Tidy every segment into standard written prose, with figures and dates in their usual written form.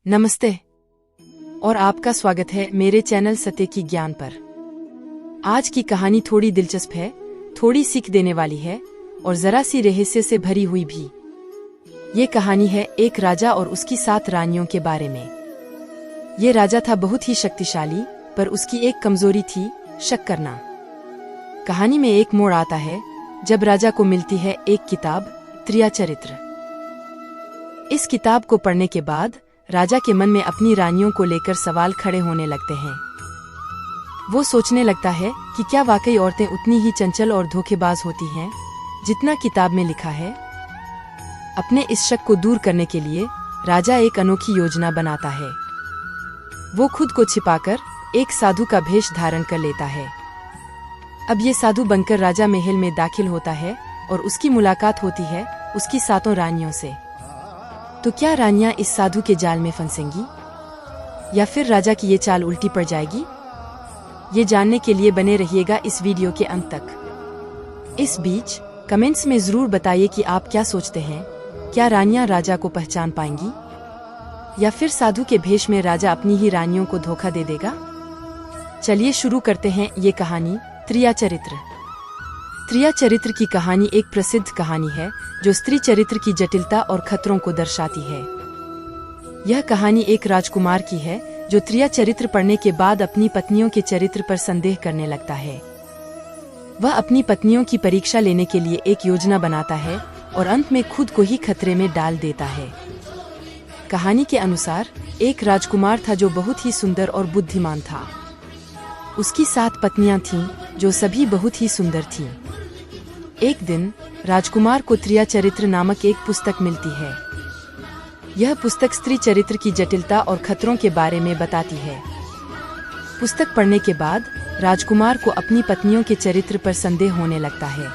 नमस्ते और आपका स्वागत है मेरे चैनल सत्य की ज्ञान पर। आज की कहानी थोड़ी दिलचस्प है, थोड़ी सीख देने वाली है और जरा सी रहस्य से भरी हुई भी। ये कहानी है एक राजा और उसकी 7 रानियों के बारे में। ये राजा था बहुत ही शक्तिशाली, पर उसकी एक कमजोरी थी, शक करना। कहानी में एक मोड़ आता है जब राजा को मिलती है एक किताब, त्रियाचरित्र। इस किताब को पढ़ने के बाद राजा के मन में अपनी रानियों को लेकर सवाल खड़े होने लगते हैं। वो सोचने लगता है कि क्या वाकई औरतें उतनी ही चंचल और धोखेबाज होती हैं जितना किताब में लिखा है। अपने इस शक को दूर करने के लिए राजा एक अनोखी योजना बनाता है। वो खुद को छिपाकर एक साधु का भेष धारण कर लेता है। अब ये साधु बनकर राजा महल में दाखिल होता है और उसकी मुलाकात होती है उसकी 7 रानियों से। तो क्या रानियां इस साधु के जाल में फंसेंगी या फिर राजा की ये चाल उल्टी पड़ जाएगी? ये जानने के लिए बने रहिएगा इस वीडियो के अंत तक। इस बीच कमेंट्स में जरूर बताइए कि आप क्या सोचते हैं, क्या रानियां राजा को पहचान पाएंगी या फिर साधु के भेष में राजा अपनी ही रानियों को धोखा दे देगा? चलिए शुरू करते हैं ये कहानी, त्रियाचरित्र। त्रियाचरित्र की कहानी एक प्रसिद्ध कहानी है जो स्त्री चरित्र की जटिलता और खतरों को दर्शाती है। यह कहानी एक राजकुमार की है जो त्रियाचरित्र पढ़ने के बाद अपनी पत्नियों के चरित्र पर संदेह करने लगता है। वह अपनी पत्नियों की परीक्षा लेने के लिए एक योजना बनाता है और अंत में खुद को ही खतरे में डाल देता है। कहानी के अनुसार एक राजकुमार था जो बहुत ही सुंदर और बुद्धिमान था। उसकी 7 पत्नियां थीं जो सभी बहुत ही सुंदर थीं। एक दिन राजकुमार को त्रियाचरित्र नामक एक पुस्तक मिलती है। यह पुस्तक स्त्री चरित्र की जटिलता और खतरों के बारे में बताती है। पुस्तक पढ़ने के बाद राजकुमार को अपनी पत्नियों के चरित्र पर संदेह होने लगता है।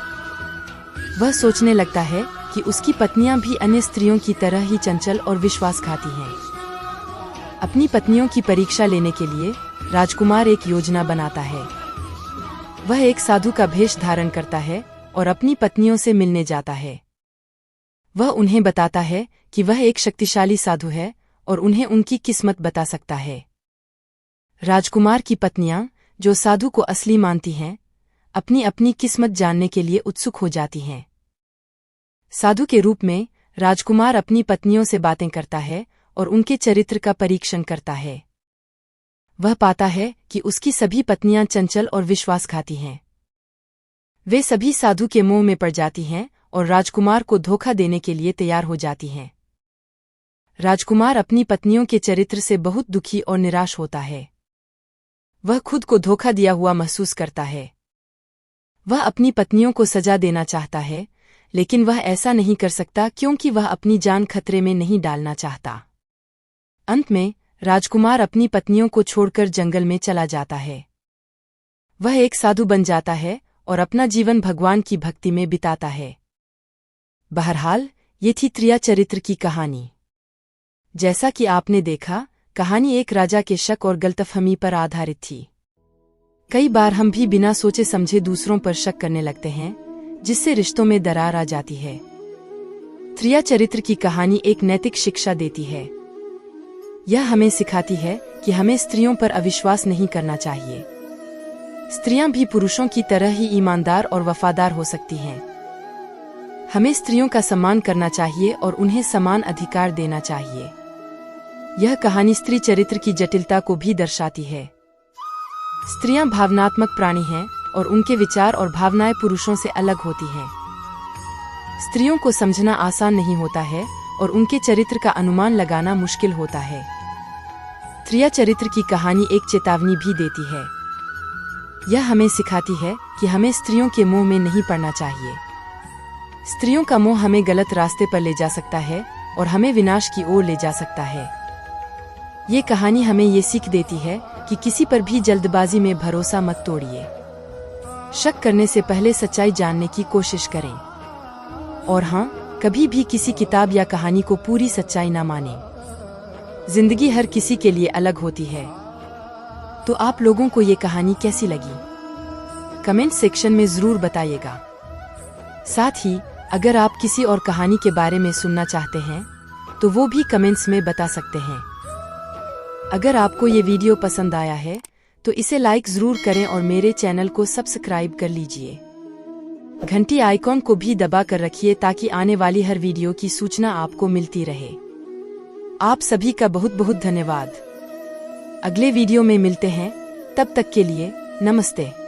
वह सोचने लगता है कि उसकी पत्नियां भी अन्य स्त्रियों की तरह ही चंचल और विश्वासघाती हैं। अपनी पत्नियों की परीक्षा लेने के लिए राजकुमार एक योजना बनाता है। वह एक साधु का भेष धारण करता है और अपनी पत्नियों से मिलने जाता है। वह उन्हें बताता है कि वह एक शक्तिशाली साधु है और उन्हें उनकी किस्मत बता सकता है। राजकुमार की पत्नियां, जो साधु को असली मानती हैं, अपनी अपनी किस्मत जानने के लिए उत्सुक हो जाती हैं। साधु के रूप में राजकुमार अपनी पत्नियों से बातें करता है और उनके चरित्र का परीक्षण करता है। वह पाता है कि उसकी सभी पत्नियां चंचल और विश्वासघाती हैं। वे सभी साधु के मोह में पड़ जाती हैं और राजकुमार को धोखा देने के लिए तैयार हो जाती हैं। राजकुमार अपनी पत्नियों के चरित्र से बहुत दुखी और निराश होता है। वह खुद को धोखा दिया हुआ महसूस करता है। वह अपनी पत्नियों को सजा देना चाहता है, लेकिन वह ऐसा नहीं कर सकता क्योंकि वह अपनी जान खतरे में नहीं डालना चाहता। अंत में राजकुमार अपनी पत्नियों को छोड़कर जंगल में चला जाता है। वह एक साधु बन जाता है और अपना जीवन भगवान की भक्ति में बिताता है। बहरहाल ये थी त्रियाचरित्र की कहानी। जैसा कि आपने देखा, कहानी एक राजा के शक और गलतफहमी पर आधारित थी। कई बार हम भी बिना सोचे समझे दूसरों पर शक करने लगते हैं, जिससे रिश्तों में दरार आ जाती है। त्रियाचरित्र की कहानी एक नैतिक शिक्षा देती है। यह हमें सिखाती है कि हमें स्त्रियों पर अविश्वास नहीं करना चाहिए। स्त्रियां भी पुरुषों की तरह ही ईमानदार और वफादार हो सकती हैं। हमें स्त्रियों का सम्मान करना चाहिए और उन्हें समान अधिकार देना चाहिए। यह कहानी स्त्री चरित्र की जटिलता को भी दर्शाती है। स्त्रियां भावनात्मक प्राणी हैं और उनके विचार और भावनाएं पुरुषों से अलग होती हैं। स्त्रियों को समझना आसान नहीं होता है और उनके चरित्र का अनुमान लगाना मुश्किल होता है। त्रियाचरित्र की कहानी एक चेतावनी भी देती है। यह हमें सिखाती है कि हमें स्त्रियों के मोह में नहीं पड़ना चाहिए। स्त्रियों का मोह हमें गलत रास्ते पर ले जा सकता है और हमें विनाश की ओर ले जा सकता है। ये कहानी हमें ये सीख देती है कि किसी पर भी जल्दबाजी में भरोसा मत तोड़िए। शक करने से पहले सच्चाई जानने की कोशिश करें। और हाँ, कभी भी किसी किताब या कहानी को पूरी सच्चाई ना मानें। जिंदगी हर किसी के लिए अलग होती है। तो आप लोगों को ये कहानी कैसी लगी? कमेंट सेक्शन में जरूर बताइएगा। साथ ही अगर आप किसी और कहानी के बारे में सुनना चाहते हैं तो वो भी कमेंट्स में बता सकते हैं। अगर आपको ये वीडियो पसंद आया है तो इसे लाइक जरूर करें और मेरे चैनल को सब्सक्राइब कर लीजिए। घंटी आइकॉन को भी दबा कर रखिए ताकि आने वाली हर वीडियो की सूचना आपको मिलती रहे। आप सभी का बहुत बहुत धन्यवाद। अगले वीडियो में मिलते हैं, तब तक के लिए नमस्ते।